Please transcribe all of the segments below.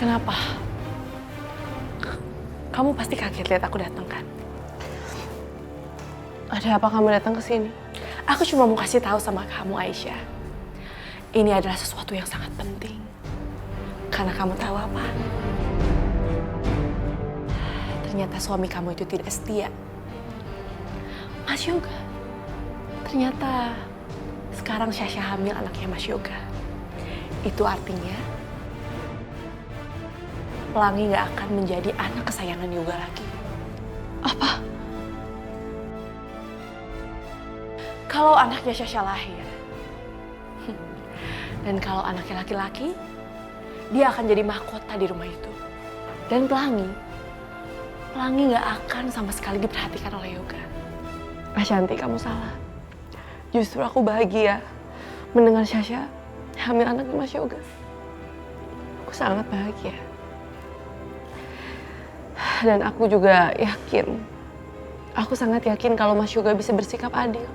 Kenapa? Kamu pasti kaget lihat aku datang kan? Ada apa kamu datang ke sini? Aku cuma mau kasih tahu sama kamu, Aisyah. Ini adalah sesuatu yang sangat penting. Karena kamu tahu apa? Ternyata suami kamu itu tidak setia. Mas Yoga. Ternyata sekarang Syasha hamil anaknya Mas Yoga. Itu artinya Pelangi gak akan menjadi anak kesayangan Yoga lagi. Apa? Kalau anaknya Syasha lahir, dan kalau anaknya laki-laki, dia akan jadi mahkota di rumah itu. Dan Pelangi gak akan sama sekali diperhatikan oleh Yoga. Ashanti, kamu salah. Justru aku bahagia mendengar Syasha hamil anaknya Mas Yoga. Aku sangat bahagia. Dan aku juga yakin, aku sangat yakin kalau Mas Yoga bisa bersikap adil.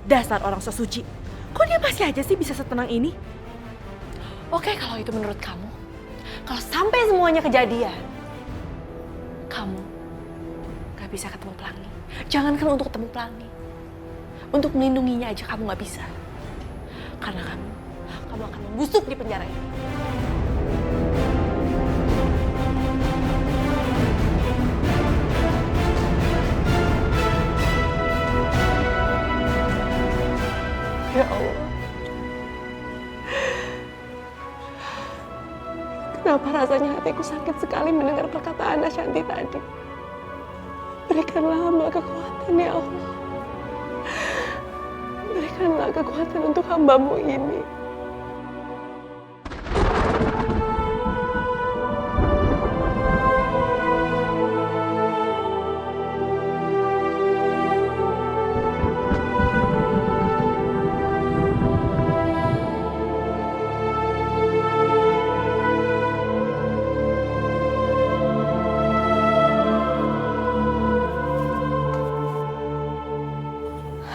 Dasar orang sesuci. Kok dia masih aja sih bisa setenang ini? Oke, kalau itu menurut kamu. Kalau sampai semuanya kejadian, kamu gak bisa ketemu Pelangi. Jangankan untuk ketemu Pelangi. Untuk melindunginya aja kamu gak bisa. Karena kamu akan membusuk di penjara ini. Ya Allah. Kenapa rasanya hatiku sakit sekali mendengar perkataan Ashanti tadi. Berikanlah hamba kekuatan, ya Allah. Berikanlah kekuatan untuk hambamu ini.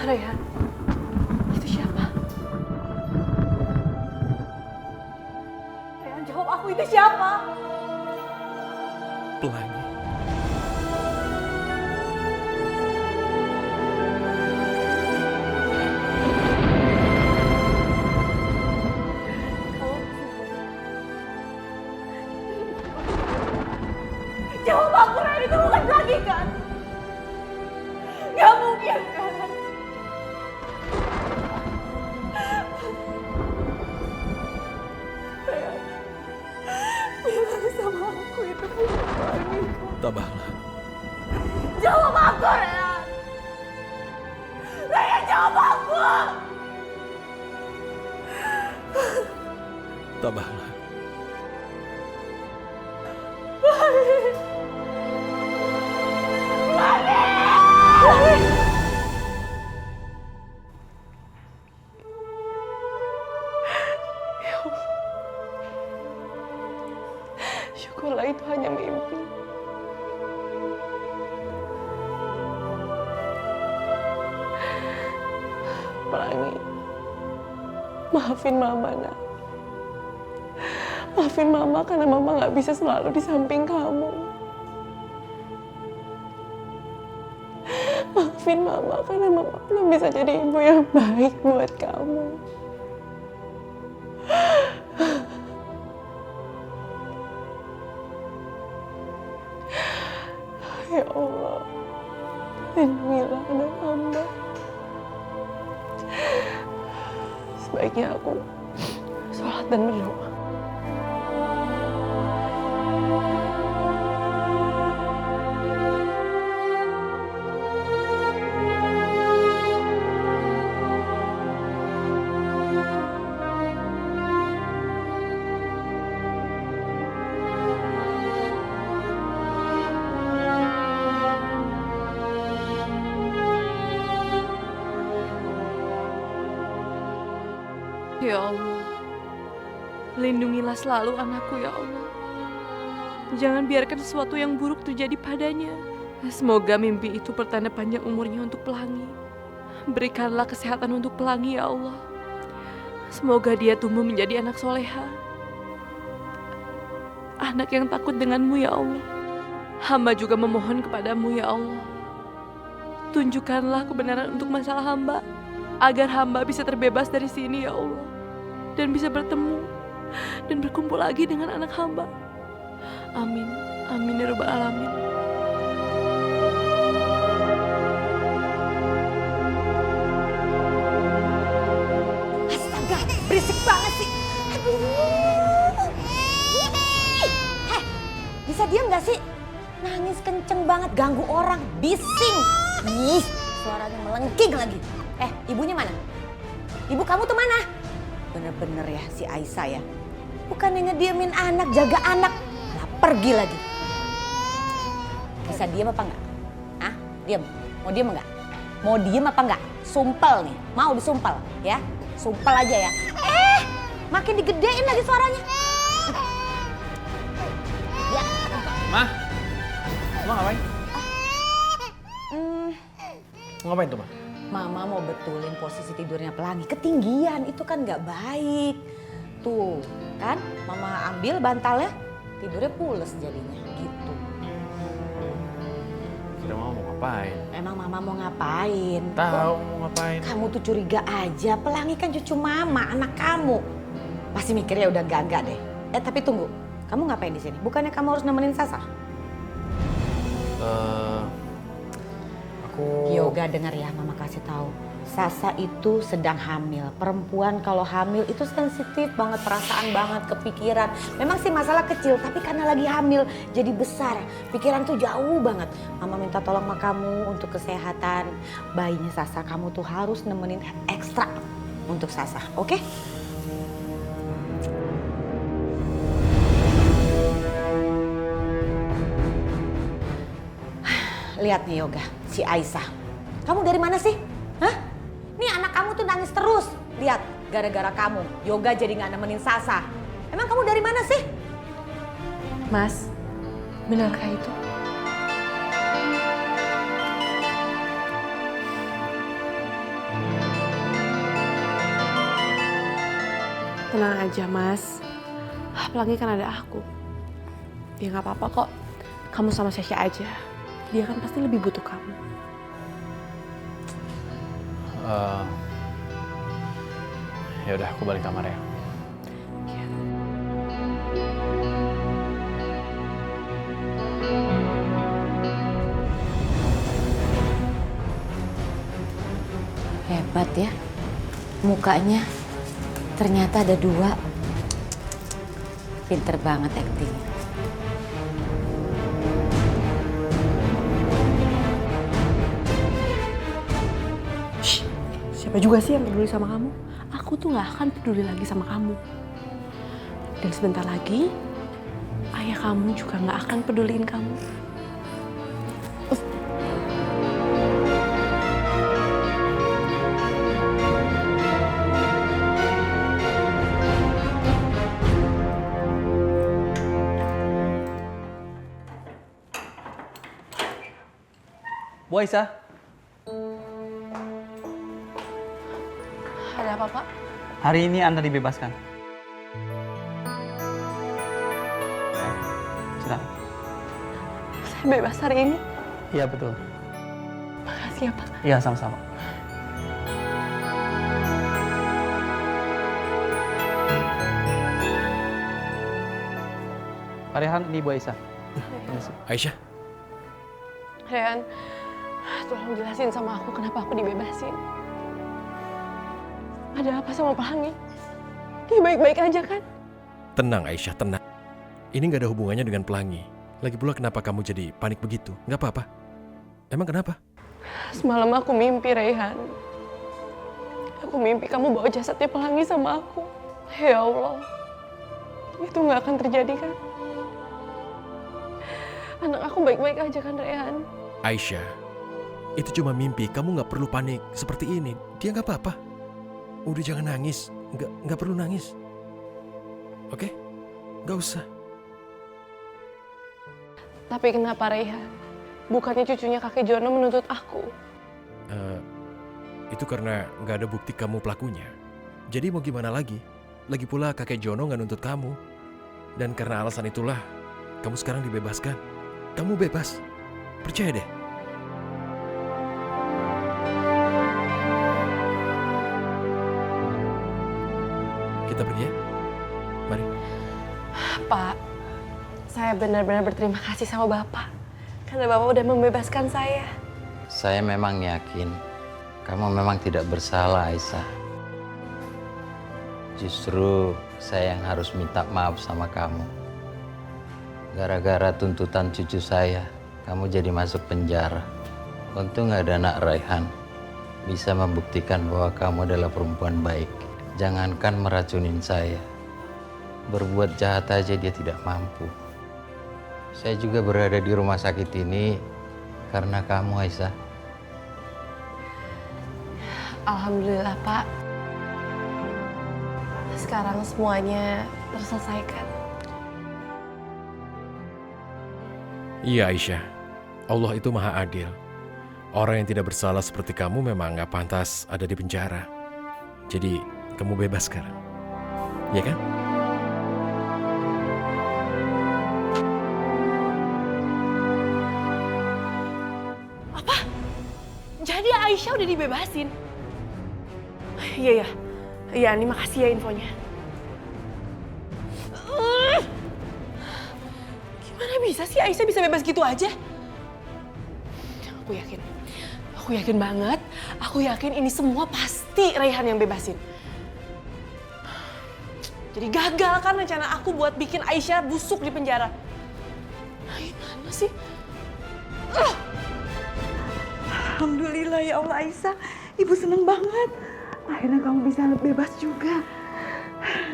Rayhan, itu siapa? Rayhan, jawab aku, itu siapa? Pelangi. Jawab aku, Rayhan, itu bukan lagi kan? Gak mungkin kan? Bilang sama aku itu bukan Pelangi. Tabahlah. Jawab aku, Rayhan! Rayhan, jawab aku! Tabahlah. Syukurlah itu hanya mimpi. Pelangi, maafin Mama, nak. Maafin Mama karena Mama gak bisa selalu di samping kamu. Maafin Mama karena Mama belum bisa jadi ibu yang baik buat kamu. Ya Allah, lindungilah anak hamba. Sebaiknya aku sholat dan berdoa. Ya Allah, lindungilah selalu anakku ya Allah. Jangan biarkan sesuatu yang buruk terjadi padanya. Semoga mimpi itu pertanda panjang umurnya untuk Pelangi. Berikanlah kesehatan untuk Pelangi ya Allah. Semoga dia tumbuh menjadi anak soleha. anak yang takut denganmu ya Allah. Hamba juga memohon kepadamu ya Allah. Tunjukkanlah kebenaran untuk masalah hamba, agar hamba bisa terbebas dari sini ya Allah. Dan bisa bertemu dan berkumpul lagi dengan anak hamba. Amin. Amin ya Rabbal Alamin. Astaga, berisik banget sih. Aduh. Heh, bisa diam gak sih? Nangis kenceng banget, ganggu orang, bising. Ih, suaranya melengking lagi. Ibunya mana? Ibu kamu tuh mana? Bener-bener ya si Aisyah ya. Bukannya ngediemin anak, jaga anak, malah pergi lagi. Bisa diem apa enggak? Hah? Diem? Mau diem enggak? Mau diem apa enggak? Sumpel nih, mau disumpel ya? Sumpel aja ya. Makin digedein lagi suaranya. Ya. Ma ngapain? Mau ngapain tuh, Ma? Mama mau betulin posisi tidurnya Pelangi. Ketinggian, itu kan nggak baik. Tuh, kan? Mama ambil bantalnya, tidurnya pules jadinya, gitu. Kira Mama mau ngapain? Emang Mama mau ngapain? Tahu mau ngapain? Kamu tuh curiga aja, Pelangi kan cucu Mama, anak kamu. Pasti mikirnya udah enggak deh. Tapi tunggu, kamu ngapain di sini? Bukannya kamu harus nemenin Sasa? Aku... Yoga dengar ya, Mama kasih tahu. Sasa itu sedang hamil. Perempuan kalau hamil itu sensitif banget, perasaan banget, kepikiran. Memang sih masalah kecil, tapi karena lagi hamil jadi besar. Pikiran tuh jauh banget. Mama minta tolong sama kamu untuk kesehatan bayinya Sasa. Kamu tuh harus nemenin ekstra untuk Sasa, oke? Lihat nih Yoga, si Aisyah. Kamu dari mana sih? Hah? Nih anak kamu tuh nangis terus. Lihat, gara-gara kamu, Yoga jadi gak nemenin Sasa. Emang kamu dari mana sih? Mas, benarkah itu? Tenang aja, Mas. Pelangi kan ada aku. Ya nggak apa-apa kok. Kamu sama Sasha aja. Dia kan pasti lebih butuh kamu. Ya udah, aku balik kamar ya. Hebat ya, mukanya ternyata ada dua. Pinter banget acting. Siapa juga sih yang peduli sama kamu? Aku tuh gak akan peduli lagi sama kamu. Dan sebentar lagi, ayah kamu juga gak akan peduliin kamu. Bu Aisyah, Ada apa, Pak? hari ini Anda dibebaskan. Sudah. Saya bebas hari ini. Iya betul. Makasih ya, Pak. Iya sama-sama. Pak Rehan, ini Bu Aisyah. Permisi. Aisyah, Rehan, tolong jelasin sama aku kenapa aku dibebasin. Ada apa sama Pelangi? Dia baik-baik aja kan? Tenang Aisyah, tenang. Ini gak ada hubungannya dengan Pelangi. Lagi pula kenapa kamu jadi panik begitu? Gak apa-apa. Emang kenapa? Semalam aku mimpi, Rehan. Aku mimpi kamu bawa jasadnya Pelangi sama aku. Ya Allah, itu gak akan terjadi kan? Anak aku baik-baik aja kan, Rehan? Aisyah, itu cuma mimpi. Kamu gak perlu panik seperti ini. Dia gak apa-apa. Udah jangan nangis. Gak perlu nangis. Oke? Gak usah. Tapi kenapa, Rehan? Bukannya cucunya kakek Jono menuntut aku? Itu karena gak ada bukti kamu pelakunya. Jadi mau gimana lagi? Lagi pula kakek Jono gak nuntut kamu. Dan karena alasan itulah, kamu sekarang dibebaskan. Kamu bebas. Percaya deh. Kita pergi ya. Mari. Pak, saya benar-benar berterima kasih sama Bapak. Karena Bapak udah membebaskan saya. Saya memang yakin kamu memang tidak bersalah, Aisyah. Justru saya yang harus minta maaf sama kamu. Gara-gara tuntutan cucu saya, kamu jadi masuk penjara. Untung ada anak Raihan. Bisa membuktikan bahwa kamu adalah perempuan baik. Jangankan meracunin saya. Berbuat jahat aja dia tidak mampu. Saya juga berada di rumah sakit ini karena kamu, Aisyah. Alhamdulillah, Pak. Sekarang semuanya terselesaikan. Iya Aisyah, Allah itu maha adil. Orang yang tidak bersalah seperti kamu memang gak pantas ada di penjara. Jadi kamu bebas sekarang, ya kan? Apa? Jadi Aisyah udah dibebasin? Iya, ya. Iya, ini makasih ya infonya. Gimana bisa sih Aisyah bisa bebas gitu aja? Aku yakin banget. Aku yakin ini semua pasti Raihan yang bebasin. Jadi gagal kan rencana aku buat bikin Aisyah busuk di penjara. Gimana sih? Alhamdulillah ya Allah Aisyah, Ibu seneng banget. Akhirnya kamu bisa bebas juga.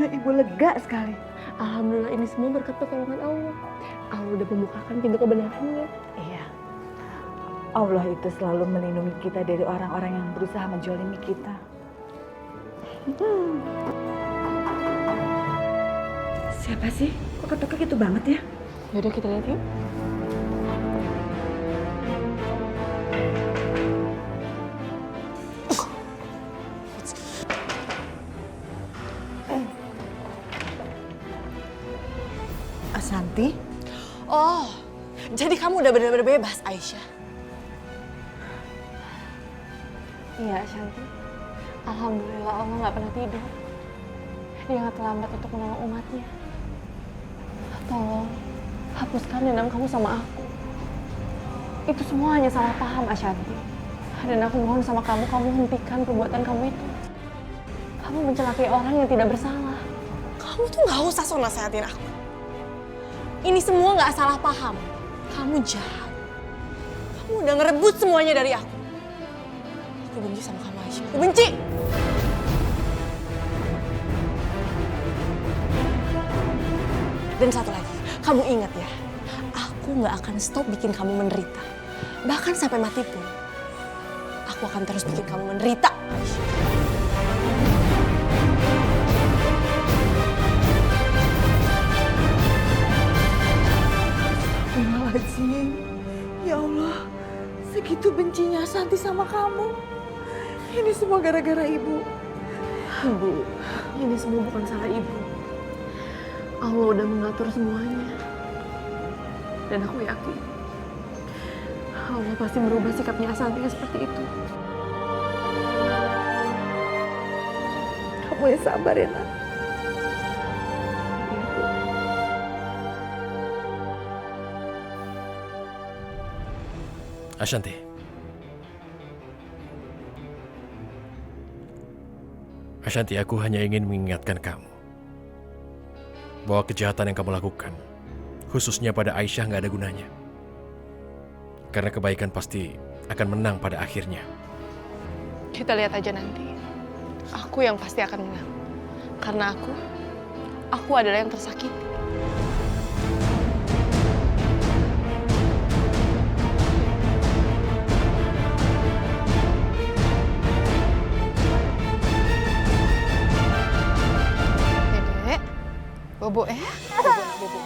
Ibu lega sekali. Alhamdulillah ini semua berkat pertolongan Allah. Allah udah membukakan pintu kebenarannya. Iya. Allah itu selalu melindungi kita dari orang-orang yang berusaha menjolimi kita. Siapa sih? Kok ketuknya gitu banget ya? Yaudah kita lihat yuk. Asanti? Oh, jadi kamu udah benar-benar bebas, Aisyah? Iya, Shanti. Alhamdulillah Allah nggak pernah tidur. Dia nggak terlambat untuk menolong umatnya. Tolong, hapuskan dendam kamu sama aku. Itu semua hanya salah paham, Ashanti. Dan aku mohon sama kamu hentikan perbuatan kamu itu. Kamu mencelakai orang yang tidak bersalah. Kamu tuh nggak usah so nasehatin aku. Ini semua nggak salah paham. Kamu jahat. Kamu udah ngerebut semuanya dari aku. Aku benci sama kamu, Aisyah. Aku benci! Dan satu lagi, kamu ingat ya, aku nggak akan stop bikin kamu menderita. Bahkan sampai mati pun, aku akan terus bikin kamu menderita, Aisyah. Astagfirullahaladzim. Ya Allah, segitu bencinya Santi sama kamu. Ini semua gara-gara Ibu. Bu, ini semua bukan salah Ibu. Allah udah mengatur semuanya. Dan aku yakin, Allah pasti merubah sikapnya Asanti seperti itu. Kamu yang sabar ya, Nak. Ashanti. Ashanti, aku hanya ingin mengingatkan kamu bahwa kejahatan yang kamu lakukan, khususnya pada Aisyah, nggak ada gunanya. Karena kebaikan pasti akan menang pada akhirnya. Kita lihat aja nanti. Aku yang pasti akan menang. Karena aku adalah yang tersakiti. Dedek, bobo ya? Bobo.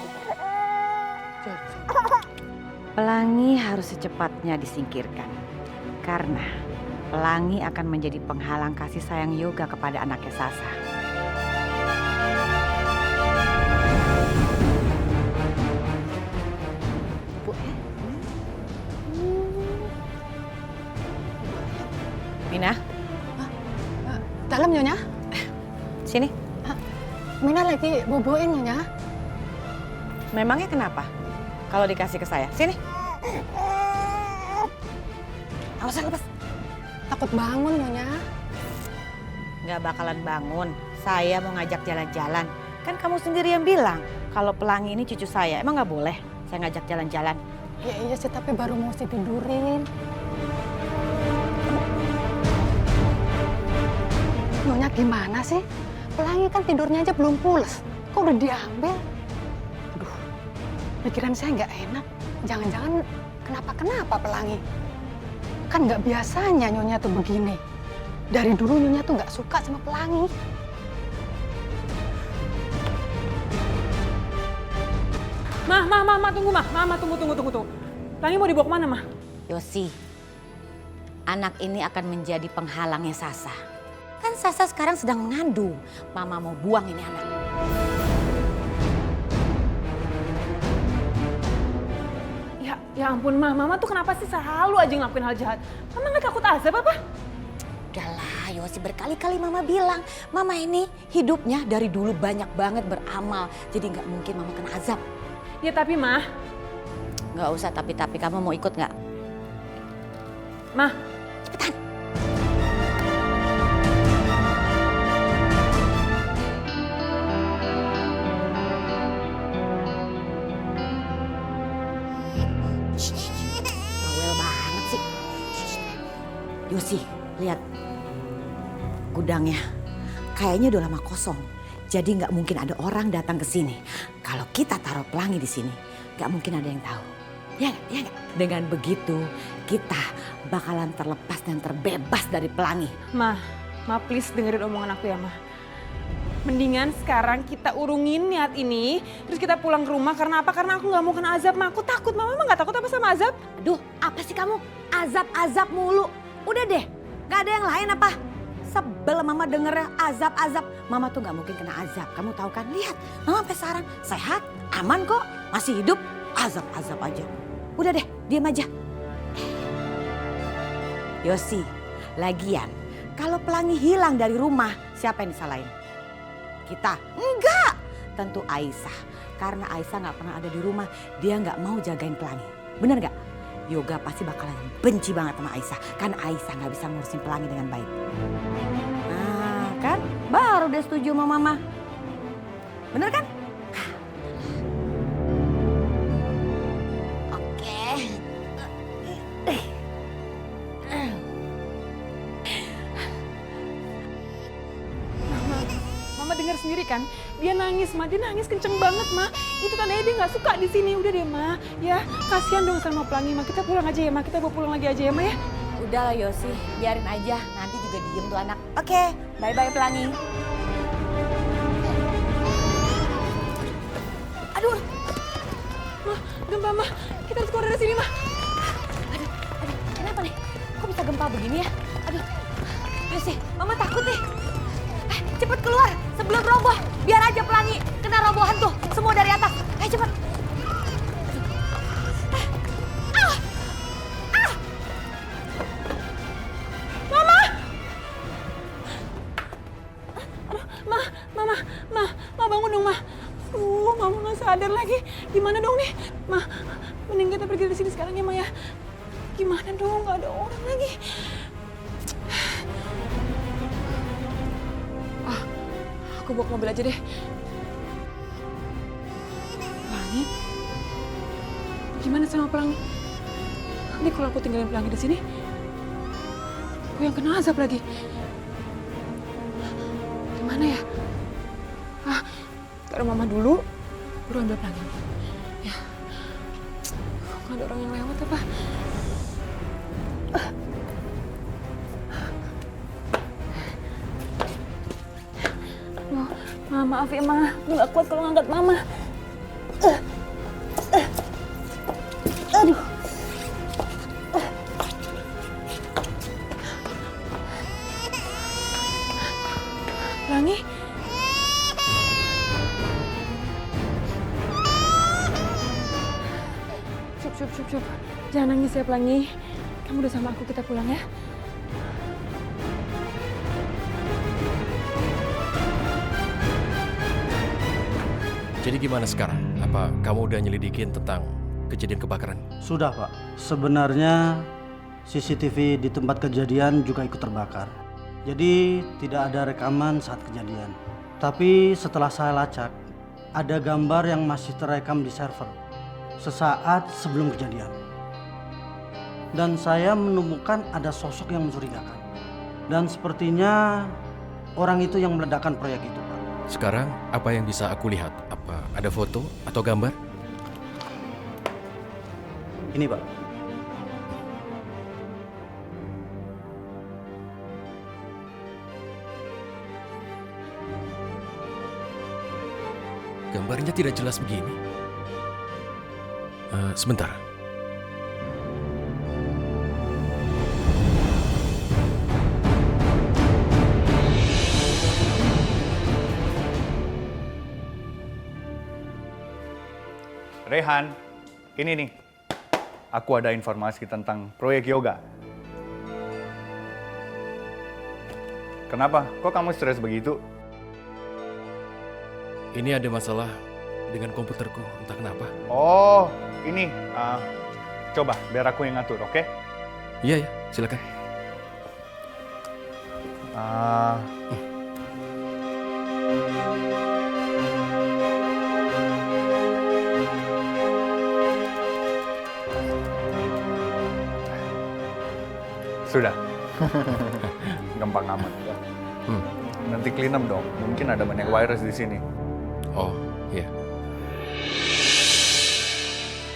Pelangi harus secepatnya disingkirkan. Karena pelangi akan menjadi penghalang kasih sayang Yoga kepada anaknya Sasa. Mina, Dalam Nyonya, sini. Mina lagi boboin Nyonya. Memangnya kenapa? Kalau dikasih ke saya, sini. Awas lepas. Takut bangun Nyonya. Nggak bakalan bangun. Saya mau ngajak jalan-jalan. Kan kamu sendiri yang bilang kalau Pelangi ini cucu saya. Emang nggak boleh saya ngajak jalan-jalan? Ya iya sih, tapi baru mau tidurin. Nyonya gimana sih? Pelangi kan tidurnya aja belum pules. Kok udah diambil? Aduh, pikiran saya nggak enak. Jangan-jangan kenapa-kenapa Pelangi? Kan nggak biasanya Nyonya tuh begini. Dari dulu Nyonya tuh nggak suka sama Pelangi. Ma, tunggu, Ma, tunggu. Pelangi mau dibawa kemana, Ma? Yosi, anak ini akan menjadi penghalangnya Sasa. Kan Sasa sekarang sedang mengandung. Mama mau buang ini anak. Ya ampun, Ma. Mama tuh kenapa sih selalu aja ngelakuin hal jahat? Mama nggak takut azab apa? Udahlah, Yosi, berkali-kali Mama bilang. Mama ini hidupnya dari dulu banyak banget beramal. Jadi nggak mungkin Mama kena azab. Ya tapi, Ma. Nggak usah tapi-tapi, kamu mau ikut nggak? Ma. Cepetan. Bawel banget sih. Yosi, lihat gudangnya. Kayaknya udah lama kosong. Jadi nggak mungkin ada orang datang ke sini. Kalau kita taruh Pelangi di sini, nggak mungkin ada yang tahu. Ya nggak? Dengan begitu, kita bakalan terlepas dan terbebas dari Pelangi. Ma please dengerin omongan aku ya, Ma. Mendingan sekarang kita urungin niat ini, terus kita pulang ke rumah. Karena apa? Karena aku nggak mau kena azab, Ma. Aku takut, Mama emang nggak takut apa sama azab? Aduh, apa sih kamu? Azab-azab mulu. Udah deh, nggak ada yang lain apa? Sebel Mama dengernya azab-azab. Mama tuh nggak mungkin kena azab. Kamu tahu kan? Lihat, Mama sampai sekarang sehat, aman kok, masih hidup. Azab-azab aja. Udah deh, diam aja. Yosi, lagian kalau Pelangi hilang dari rumah, siapa yang disalahin? Kita? Enggak, tentu Aisyah. Karena Aisyah nggak pernah ada di rumah, dia nggak mau jagain Pelangi. Bener nggak? Yoga pasti bakalan benci banget sama Aisyah. Karena Aisyah nggak bisa ngurusin Pelangi dengan baik. Nah kan, baru dia setuju sama Mama. Bener kan? Oke. Mama dengar sendiri kan? Dia nangis, Ma. Dia nangis kenceng banget, Ma. Itu tandanya dia nggak suka di sini. Udah deh, Ma. Ya, kasihan dong sama Pelangi, Ma. Kita pulang aja ya, Ma. Kita bawa pulang lagi aja ya, Ma ya. Udah lah Yosi, biarin aja. Nanti juga diem tuh anak. Oke, bye-bye Pelangi. Aduh. Ma, gempa, Ma. Kita harus keluar dari sini, Ma. Aduh, kenapa nih? Kok bisa gempa begini ya? Aduh, Yosi, Mama takut nih. Cepet keluar sebelum roboh. Biar aja Pelangi kena robohan tuh. Semua dari atas. Ayo cepet. Ma bangun dong, Ma. Mama nggak sadar lagi. Gimana dong nih? Ma, mending kita pergi dari sini sekarang ya, Ma ya. Gimana dong? Nggak ada orang lagi. Aku bawa ke mobil aja deh. Pelangi? Gimana sama Pelangi? Ini kalau aku tinggalin Pelangi di sini, aku yang kena azab lagi. Gimana ya? Taruh Mama dulu, baru ambil Pelangi. Ya, nggak ada orang yang lewat apa? Maaf ya, Ma. Aku nggak kuat kalau ngangkat Mama. Aduh. Pelangi? Cup. Jangan nangis ya, Pelangi. Kamu udah sama aku, kita pulang ya. Jadi gimana sekarang? Apa kamu udah nyelidikin tentang kejadian kebakaran? Sudah Pak, sebenarnya CCTV di tempat kejadian juga ikut terbakar. Jadi tidak ada rekaman saat kejadian. Tapi setelah saya lacak, ada gambar yang masih terekam di server sesaat sebelum kejadian. Dan saya menemukan ada sosok yang mencurigakan. Dan sepertinya orang itu yang meledakkan proyek itu, Pak. Sekarang apa yang bisa aku lihat? Apa ada foto atau gambar? Ini Pak. Gambarnya tidak jelas begini. Sebentar. Rehan, ini nih. Aku ada informasi tentang proyek yoga. Kenapa? Kok kamu stres begitu? Ini ada masalah dengan komputerku, entah kenapa. Oh, ini. Coba, biar aku yang ngatur, oke? Iya, ya, silakan. Sudah. Gampang amat. Nanti clean up dong. Mungkin ada banyak virus di sini. Oh, iya.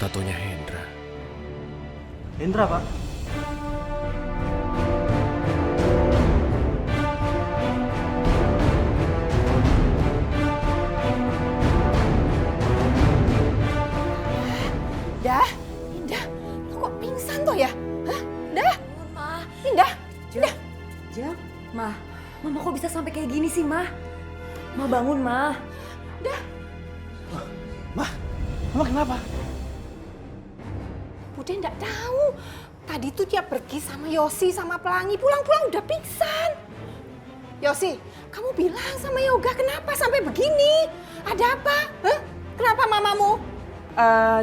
Tatonya Hendra. Hendra, Pak. Dah, Indah, lu kok pingsan tuh ya? Hah? Dah? Indah, Indah. Jam, Ma, Mama kok bisa sampai kayak gini sih, Ma? Ma bangun, Ma. Dah. Mama kenapa? Bude nggak tahu. Tadi tuh dia pergi sama Yosi sama Pelangi, pulang-pulang udah pingsan. Yosi, kamu bilang sama Yoga kenapa sampai begini? Ada apa? Hah? Kenapa mamamu?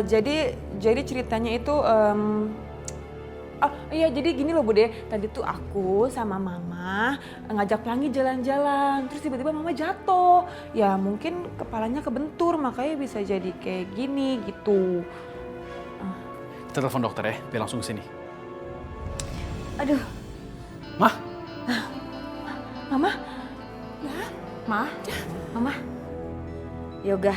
Jadi ceritanya itu iya, jadi gini loh Bude, tadi tuh aku sama Mama ngajak Pelangi jalan-jalan, terus tiba-tiba Mama jatuh. Ya mungkin kepalanya kebentur, makanya bisa jadi kayak gini gitu. Kita telepon dokter ya, biar langsung kesini. Aduh. Mah? Mama? Ma? Mama? Yoga,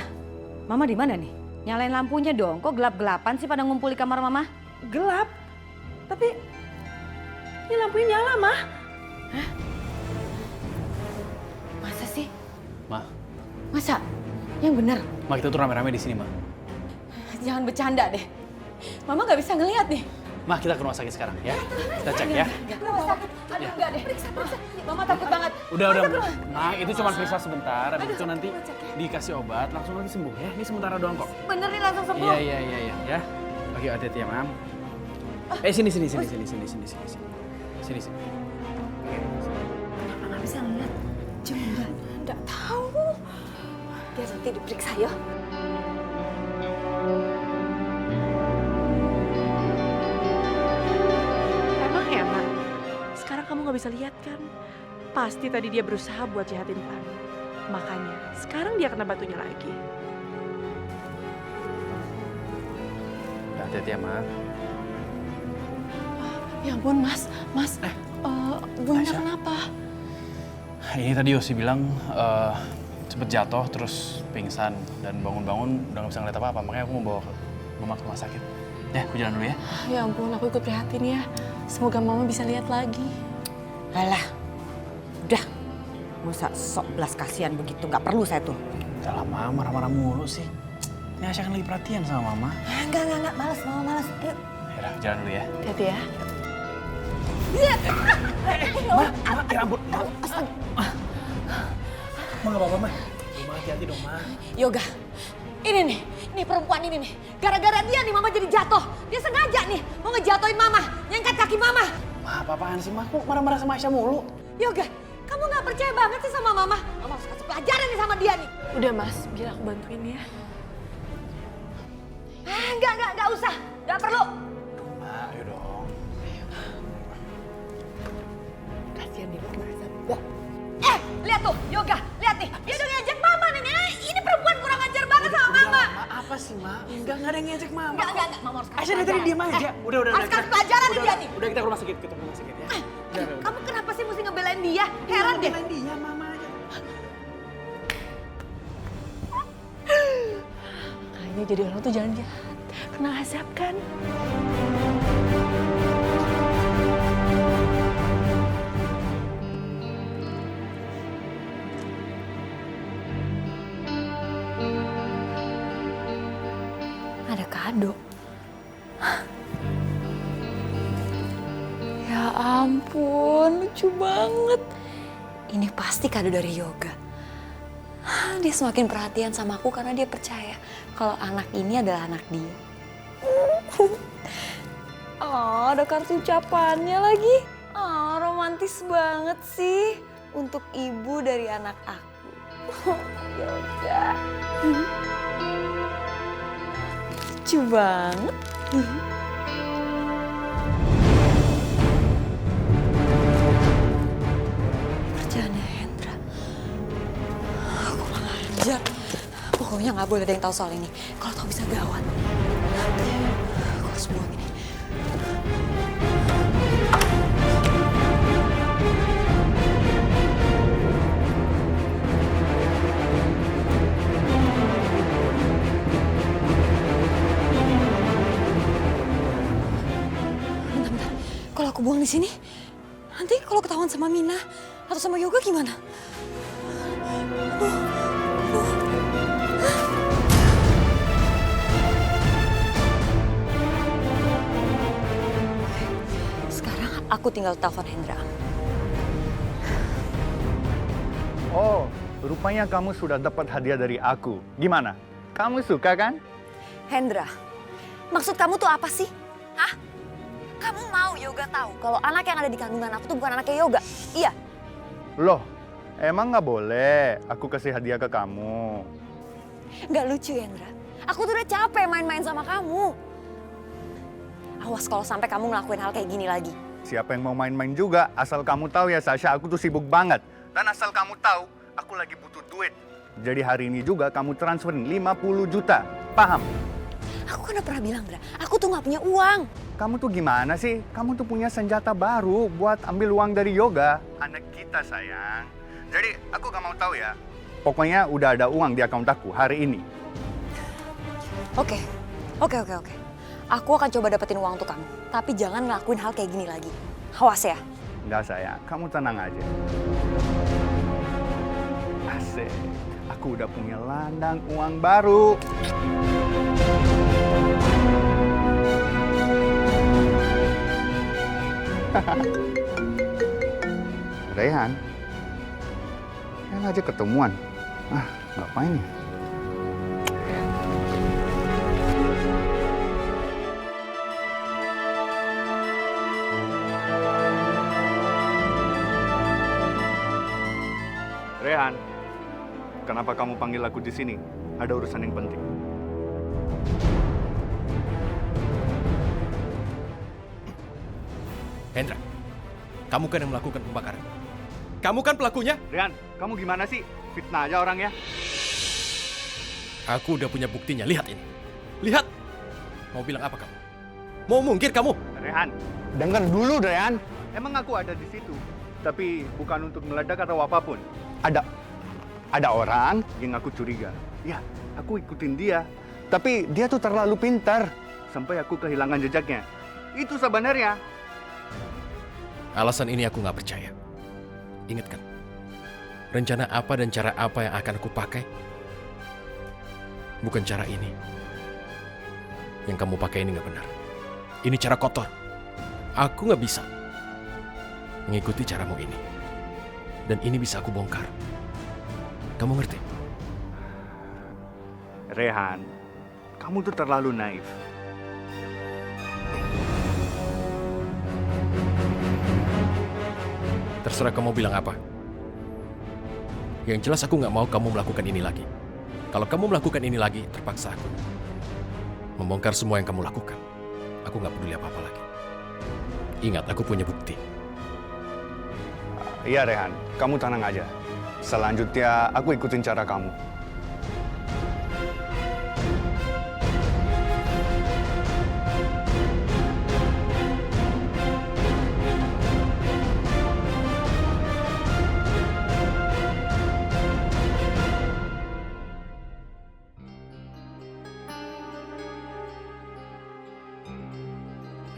Mama di mana nih? Nyalain lampunya dong, kok gelap-gelapan sih pada ngumpul di kamar Mama? Gelap? Tapi ini lampunya nyala, Mah. Hah? Masa sih? Ma, Masa? Yang bener? Ma kita tuh rame-rame di sini, Ma. Jangan bercanda deh. Mama gak bisa ngelihat nih. Ma, kita ke rumah sakit sekarang ya. Kita cek ya. Rumah sakit. Aduh enggak deh. Periksa. Mama takut banget. Udah. Nah, itu cuma periksa sebentar. Habis itu nanti dikasih obat, langsung lagi sembuh ya. Ini sementara doang kok. Bener nih langsung sembuh. Iya. Ya. Oke, hati-hati ya, Mam. Sini. Sini. Kenapa gak bisa ngeliat? Coba. Nggak tahu. Biar nanti diperiksa ya. Emang ya, Mak? Sekarang kamu nggak bisa lihat kan? Pasti tadi dia berusaha buat jahatin Pelangi. Makanya sekarang dia kena batunya lagi. Hati-hati ya, Ma. Ya ampun, Mas. Bunda Aisyah. kenapa? Ini tadi Yosi bilang cepet jatuh terus pingsan dan bangun-bangun udah nggak bisa ngeliat apa-apa. Makanya aku mau bawa Mama ke rumah sakit. Ya, aku jalan dulu ya. Ya ampun, aku ikut prihatin ya. Semoga Mama bisa lihat lagi. Alah, udah. Masa sok belas kasihan begitu, nggak perlu saya tuh. Udah lama marah-marah mulu sih. Ini Aisyah kan lagi perhatian sama Mama. Enggak, males, Mama males. Ayo. Yaudah, jalan dulu ya. Hati-hati ya. Ma, ya ampun. Ma, nggak apa-apa, Ma. Ma, hati-hati dong, Ma. Yoga, ini perempuan ini nih. Gara-gara dia nih Mama jadi jatuh. Dia sengaja nih mau ngejatuhin Mama, nyangkat kaki Mama. Ma, apa-apaan sih, Ma? Kok marah-marah sama Aisyah mulu? Yoga, Kamu nggak percaya banget sih sama Mama? Mama harus kasih pelajaran nih sama dia nih. Udah Mas, biar aku bantuin ya. Enggak usah. Nggak perlu. Ma, ayo dong. Kasihan dia pakai bahasa. Lihat tuh, Yoga. Lihat nih. Dia udah ngajak Mama nih. Ini perempuan kurang ajar banget sama Mama. Apa sih, Ma? Enggak ada yang ngejek Mama. Enggak. Mama harus kasih Aisyah dari tadi diam aja. Udah. Harus kasih pelajaran nih dia nih. Udah kita ke rumah sakit, ya. Kamu kenapa sih mesti ngebelain dia? Heran deh. Belain dia, Mama aja. Kayaknya jadi orang tuh jangan jahat. Kena azab kan? Ada kado. Ya ampun, lucu banget. Ini pasti kado dari Yoga. Dia semakin perhatian sama aku karena dia percaya kalau anak ini adalah anak dia. Oh, ada kartu ucapannya lagi. Oh, romantis banget sih untuk ibu dari anak aku. Yoga. Lucu banget. Kerjaannya Hendra. Aku kurang ajar. Pokoknya nggak boleh ada yang tahu soal ini. Kalau tahu bisa gawat. Aku harus buang ini. Bentar. Kalau aku buang di sini, nanti kalau ketahuan sama Mina atau sama Yoga gimana? Sekarang aku tinggal telepon Hendra. Oh, rupanya kamu sudah dapat hadiah dari aku. Gimana? Kamu suka kan? Hendra, maksud kamu tuh apa sih? Hah? Kamu mau Yoga tahu kalau anak yang ada di kandungan aku tuh bukan anaknya Yoga? Iya. Loh, emang nggak boleh aku kasih hadiah ke kamu? Nggak lucu, Hendra. Aku tuh udah capek main-main sama kamu. Awas kalau sampai kamu ngelakuin hal kayak gini lagi. Siapa yang mau main-main juga, asal kamu tahu ya Sasha, aku tuh sibuk banget. Dan asal kamu tahu, aku lagi butuh duit. Jadi hari ini juga kamu transferin 50 juta, paham? Aku kan udah pernah bilang, Dra, aku tuh nggak punya uang. Kamu tuh gimana sih? Kamu tuh punya senjata baru buat ambil uang dari Yoga. Anak kita sayang. Jadi aku gak mau tahu ya. Pokoknya udah ada uang di akun aku hari ini. Oke. Aku akan coba dapetin uang untuk kamu. Tapi jangan ngelakuin hal kayak gini lagi. Awas ya. Enggak sayang, kamu tenang aja. Asik, aku udah punya ladang uang baru. Rehan, kan aja ketemuan. Ngapain ya? Rehan, kenapa kamu panggil aku di sini? Ada urusan yang penting. Hendra, kamu kan yang melakukan pembakaran. Kamu kan pelakunya. Rehan, kamu gimana sih? Fitnah aja orangnya. Aku udah punya buktinya, lihat ini. Lihat. Mau bilang apa kamu? Mau mungkir kamu? Rehan, dengar dulu Rehan. Emang aku ada di situ, tapi bukan untuk meledak atau apapun. Ada orang yang aku curiga. Ya, aku ikutin dia. Tapi dia tuh terlalu pintar sampai aku kehilangan jejaknya. Itu sebenarnya. Alasan ini aku nggak percaya. Ingat kan, rencana apa dan cara apa yang akan aku pakai? Bukan cara ini. Yang kamu pakai ini nggak benar. Ini cara kotor. Aku nggak bisa mengikuti caramu ini. Dan ini bisa aku bongkar. Kamu ngerti? Rehan, kamu tuh terlalu naif. Terserah kamu bilang apa. Yang jelas aku nggak mau kamu melakukan ini lagi. Kalau kamu melakukan ini lagi, terpaksa aku membongkar semua yang kamu lakukan. Aku nggak peduli apa-apa lagi. Ingat, aku punya bukti. Iya Rehan, kamu tenang aja. Selanjutnya aku ikutin cara kamu.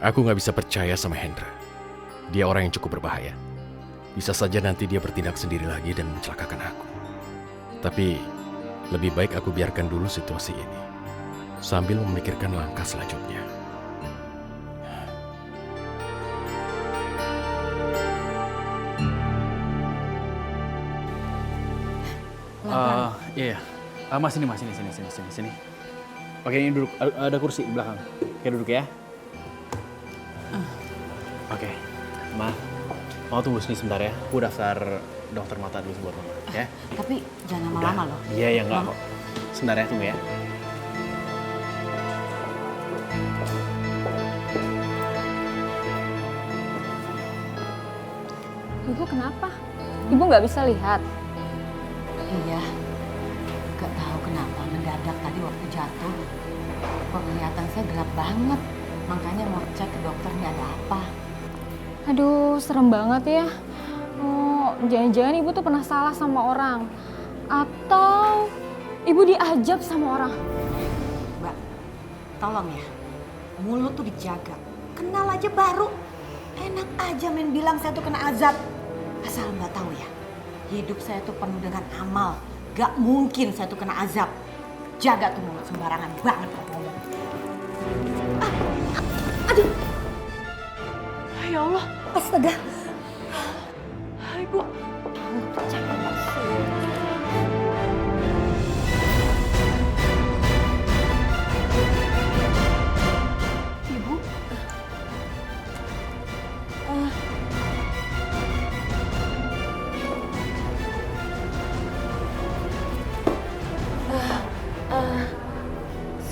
Aku nggak bisa percaya sama Hendra. Dia orang yang cukup berbahaya. Bisa saja nanti dia bertindak sendiri lagi dan mencelakakan aku. Tapi lebih baik aku biarkan dulu situasi ini sambil memikirkan langkah selanjutnya. Iya. Mas sini. Oke, ini duduk. Ada kursi di belakang. Oke, duduk ya. Oke, Ma. Mau tunggu sini sebentar ya. Aku daftar dokter mata dulu buat Mama, ya. Tapi jangan lama-lama loh. Iya, ya enggak kok. Sebentar ya, tunggu ya. Ibu kenapa? Ibu nggak bisa lihat? Iya. Gak tahu kenapa mendadak tadi waktu jatuh. Penglihatan saya gelap banget. Makanya mau cek ke dokter ini ada apa. Aduh, serem banget ya. Oh, jangan-jangan ibu tuh pernah salah sama orang. Atau ibu diajab sama orang. Mbak, tolong ya. Mulut tuh dijaga. Kenal aja baru. Enak aja main bilang saya tuh kena azab. Asal Mbak tahu ya. Hidup saya tuh penuh dengan amal. Gak mungkin saya tuh kena azab. Jaga tuh mulut, sembarangan banget kalau ngomong. Aduh. Ya Allah. Astaga. Ibu. Ibu.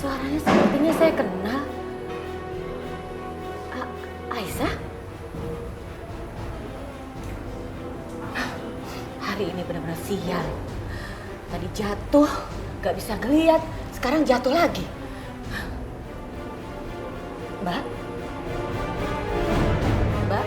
Suaranya sepertinya saya kenal. Aisyah? Hari ini benar-benar sial. Tadi jatuh, gak bisa ngeliat. Sekarang jatuh lagi. Mbak? Mbak?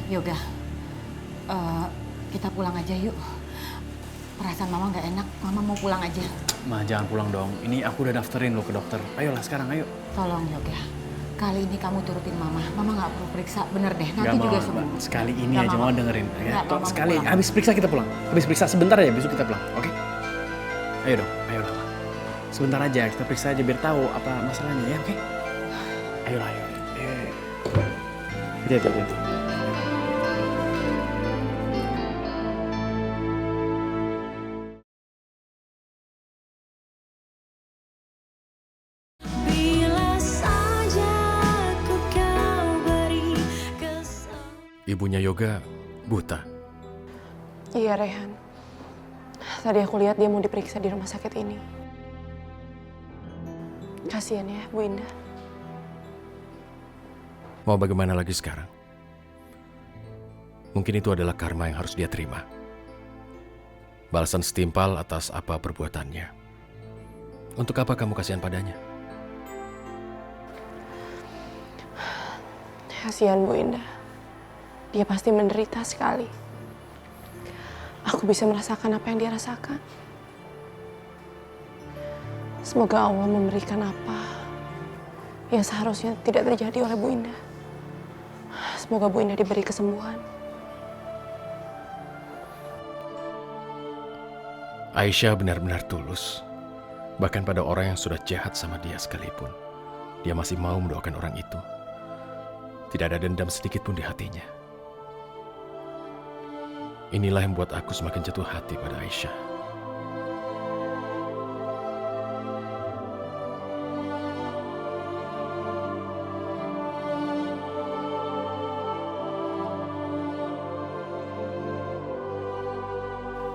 Yoga, kita pulang aja yuk. Perasaan Mama gak enak, Mama mau pulang aja. Ma, jangan pulang dong. Ini aku udah daftarin lo ke dokter. Ayolah sekarang, ayo. Tolong Yoga, kali ini kamu turutin Mama. Mama gak perlu periksa, bener deh. Nanti gak juga mau, sembuh. Sekali ini gak aja mau dengerin. Ya. Gak, Sekali, pulang. habis periksa kita pulang. Habis periksa sebentar aja, besok kita pulang, oke? Ayo dong, ayolah. Sebentar aja, kita periksa aja biar tahu apa masalahnya ya, oke? Ayolah, ayo. Hati-hati. Ibunya Yoga buta. Iya, Rehan. Tadi aku lihat dia mau diperiksa di rumah sakit ini. Kasihan ya, Bu Indah. Mau bagaimana lagi sekarang? Mungkin itu adalah karma yang harus dia terima. Balasan setimpal atas apa perbuatannya. Untuk apa kamu kasihan padanya? Kasihan Bu Indah. Dia pasti menderita sekali. Aku bisa merasakan apa yang dia rasakan. Semoga Allah memberikan apa yang seharusnya tidak terjadi oleh Bu Indah. Semoga Bu Indah diberi kesembuhan. Aisyah benar-benar tulus. Bahkan pada orang yang sudah jahat sama dia sekalipun, dia masih mau mendoakan orang itu. Tidak ada dendam sedikit pun di hatinya. Inilah yang membuat aku semakin jatuh hati pada Aisyah.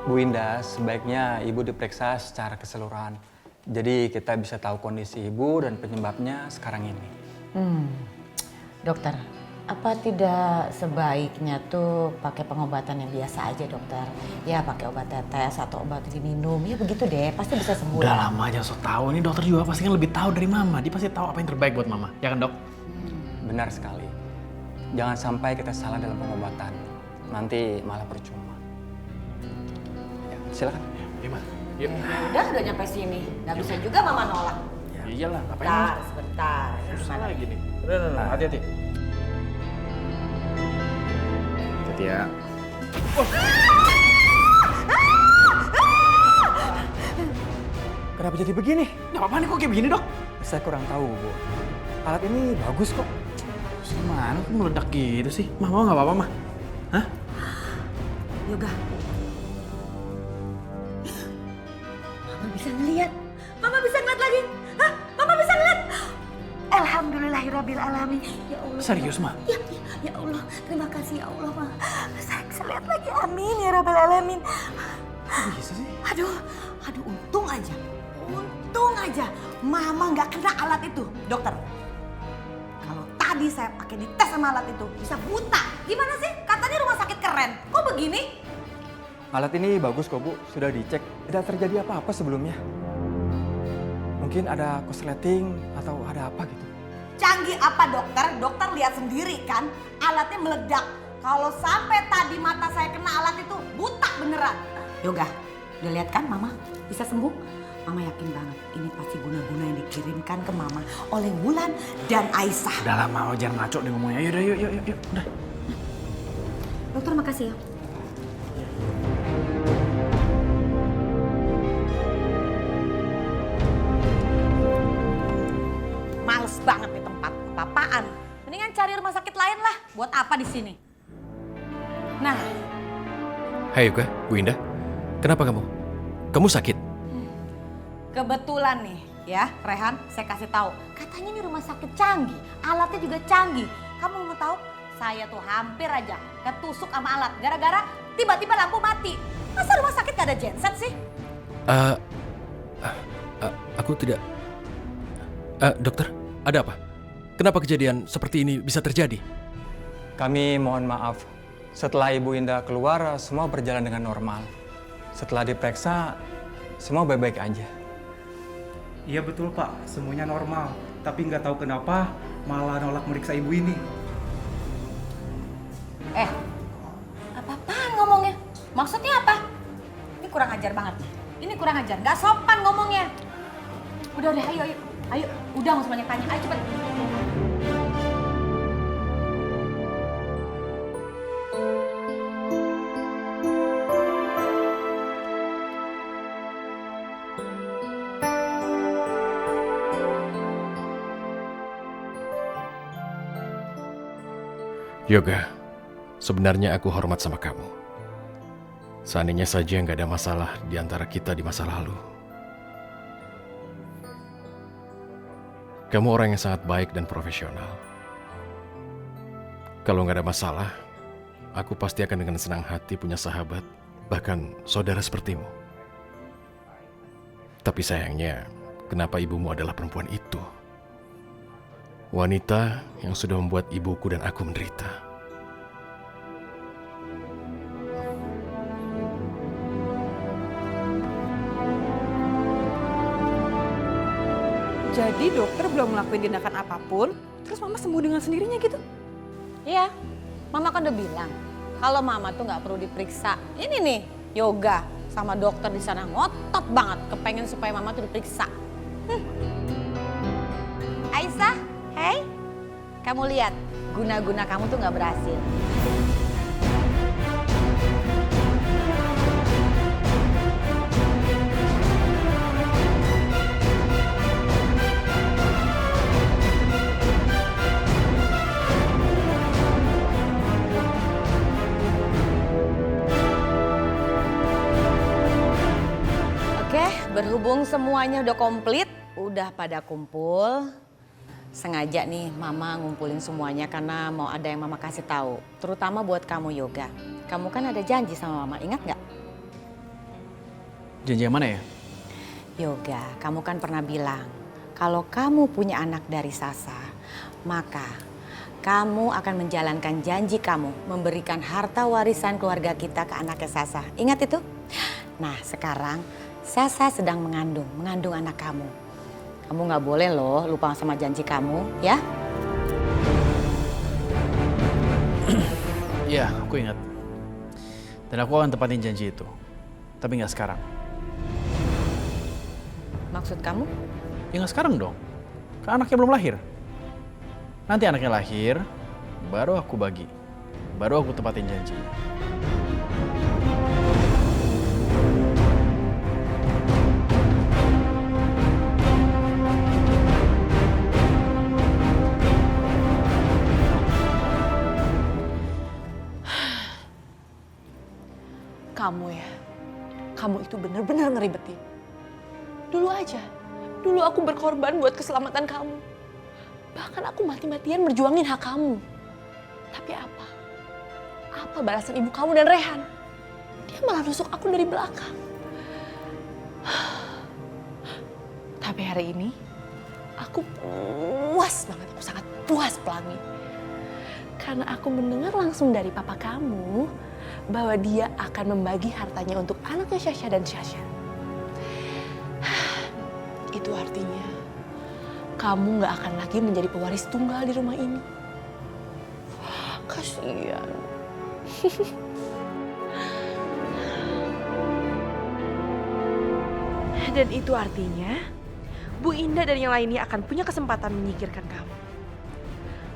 Bu Indah, sebaiknya Ibu diperiksa secara keseluruhan. Jadi kita bisa tahu kondisi Ibu dan penyebabnya sekarang ini. Dokter, apa tidak sebaiknya tuh pakai pengobatan yang biasa aja dokter? Ya pakai obat tetes atau obat diminum, ya begitu deh, pasti bisa sembuh. Udah lama aja so tahu. Ini dokter juga pasti kan lebih tahu dari mama. Dia pasti tahu apa yang terbaik buat mama. Ya kan dok? Benar sekali. Jangan sampai kita salah dalam pengobatan. Nanti malah percuma. Ya, silakan. Iya mah. Udah nyampe sini. Nggak bisa juga mama nolak. Ya iyalah, ngapain? Sebentar. Susah lagi nih. Udah, hati-hati. Hati ya. Kenapa jadi begini? Nggak apa-apa nih kok kayak begini dok? Saya kurang tahu, Bu. Alat ini bagus kok. Terus gimana kok meledak gitu sih? Mah mau nggak apa-apa mah? Hah? Yoga. Mama bisa ngeliat. Mama bisa ngeliat lagi. Hah? Mama bisa ngeliat. Alhamdulillahirrabbilalamin. Ya Allah. Serius mah? Ya Allah. Terima kasih ya Allah, Ma. Saya bisa lihat lagi. Amin ya Rabbal Alamin. Kok bisa sih? Aduh, untung aja. Untung aja Mama nggak kena alat itu. Dokter, kalau tadi saya pakai dites sama alat itu bisa buta. Gimana sih? Katanya rumah sakit keren. Kok begini? Alat ini bagus kok, Bu. Sudah dicek. Tidak terjadi apa-apa sebelumnya. Mungkin ada korsleting atau ada apa gitu. Canggih apa dokter? Dokter lihat sendiri kan alatnya meledak. Kalau sampai tadi mata saya kena alat itu buta beneran. Yoga, udah lihat kan Mama bisa sembuh? Mama yakin banget ini pasti guna-guna yang dikirimkan ke Mama oleh Wulan dan Aisyah. Udah lah mau jangan ngaco deh ngomongnya. Yuk. Udah. Dokter makasih ya. Males banget nih tempat apa-apaan. Mendingan cari rumah sakit lain lah. Buat apa di sini? Nah, Hai Yoga, Bu Indah. Kenapa kamu? Kamu sakit? kebetulan nih ya, Rehan, saya kasih tahu. Katanya ini rumah sakit canggih, alatnya juga canggih. Kamu mau tahu? Saya tuh hampir aja ketusuk sama alat gara-gara tiba-tiba lampu mati. Masa rumah sakit gak ada genset sih? Aku tidak... dokter, ada apa? Kenapa kejadian seperti ini bisa terjadi? Kami mohon maaf. Setelah Ibu Indah keluar, semua berjalan dengan normal. Setelah diperiksa, semua baik-baik aja. Iya betul Pak, semuanya normal. Tapi nggak tahu kenapa malah nolak meriksa ibu ini. Apa-apaan ngomongnya? Maksudnya apa? Ini kurang ajar banget. Ini kurang ajar, gak sopan ngomongnya. Udah, ayo. Udah nggak usah banyak tanya, ayo cepet. Yoga, sebenarnya aku hormat sama kamu. Seandainya saja nggak ada masalah di antara kita di masa lalu. Kamu orang yang sangat baik dan profesional. Kalau nggak ada masalah, aku pasti akan dengan senang hati punya sahabat, bahkan saudara sepertimu. Tapi sayangnya, kenapa ibumu adalah perempuan itu? Wanita yang sudah membuat ibuku dan aku menderita. Jadi dokter belum ngelakuin tindakan apapun, terus Mama sembuh dengan sendirinya gitu? Iya, Mama kan udah bilang kalau Mama tuh nggak perlu diperiksa. Ini nih, Yoga sama dokter di sana ngotot banget kepengen supaya Mama tuh diperiksa. Aisyah, hey, kamu lihat guna-guna kamu tuh nggak berhasil. Berhubung semuanya udah komplit, udah pada kumpul. Sengaja nih Mama ngumpulin semuanya karena mau ada yang Mama kasih tahu. Terutama buat kamu Yoga. Kamu kan ada janji sama Mama, ingat nggak? Janji yang mana ya? Yoga, kamu kan pernah bilang kalau kamu punya anak dari Sasa, maka kamu akan menjalankan janji kamu memberikan harta warisan keluarga kita ke anaknya Sasa. Ingat itu? Nah sekarang Sasa sedang mengandung anak kamu. Kamu nggak boleh loh lupa sama janji kamu, ya? Iya, aku ingat. Dan aku akan tepatin janji itu. Tapi nggak sekarang. Maksud kamu? Ya nggak sekarang dong. Kan anaknya belum lahir. Nanti anaknya lahir, baru aku bagi. Baru aku tepatin janji. Kamu ya, kamu itu bener-bener ngeribetin. Dulu aku berkorban buat keselamatan kamu. Bahkan aku mati-matian berjuangin hak kamu. Tapi apa? Apa balasan ibu kamu dan Rehan? Dia malah nusuk aku dari belakang. Tapi hari ini, aku puas banget, aku sangat puas Pelangi. Karena aku mendengar langsung dari papa kamu, bahwa dia akan membagi hartanya untuk anaknya Syasha dan Syasha. Itu artinya kamu gak akan lagi menjadi pewaris tunggal di rumah ini. Kasihan. Dan itu artinya Bu Indah dan yang lainnya akan punya kesempatan menyingkirkan kamu.